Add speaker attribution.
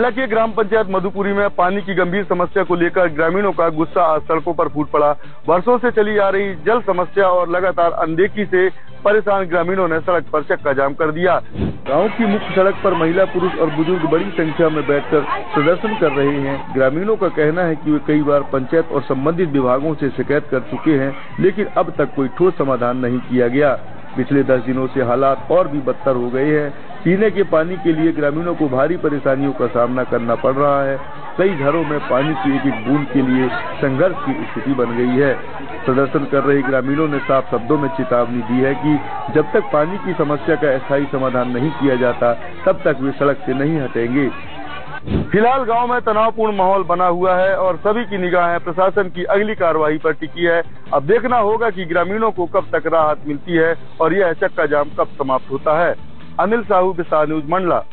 Speaker 1: हालांकि ग्राम पंचायत मधुपुरी में पानी की गंभीर समस्या को लेकर ग्रामीणों का गुस्सा आज सड़कों पर फूट पड़ा। वर्षों से चली आ रही जल समस्या और लगातार अनदेखी से परेशान ग्रामीणों ने सड़क पर चक्का जाम कर दिया। गांव की मुख्य सड़क पर महिला, पुरुष और बुजुर्ग बड़ी संख्या में बैठकर प्रदर्शन कर रहे हैं। ग्रामीणों का कहना है कि वे कई बार पंचायत और संबंधित विभागों से शिकायत कर चुके हैं, लेकिन अब तक कोई ठोस समाधान नहीं किया गया। पिछले 10 दिनों से हालात और भी बदतर हो गए हैं। पीने के पानी के लिए ग्रामीणों को भारी परेशानियों का सामना करना पड़ रहा है। कई घरों में पानी की एक बूंद के लिए संघर्ष की स्थिति बन गई है। प्रदर्शन कर रहे ग्रामीणों ने साफ शब्दों में चेतावनी दी है कि जब तक पानी की समस्या का स्थायी समाधान नहीं किया जाता, तब तक वे सड़क से नहीं हटेंगे। फिलहाल गांव में तनावपूर्ण माहौल बना हुआ है और सभी की निगाहें प्रशासन की अगली कार्रवाई पर टिकी है। अब देखना होगा कि ग्रामीणों को कब तक राहत मिलती है और यह चक्का जाम कब समाप्त होता है। अनिल साहू, विस्तार न्यूज, मंडला।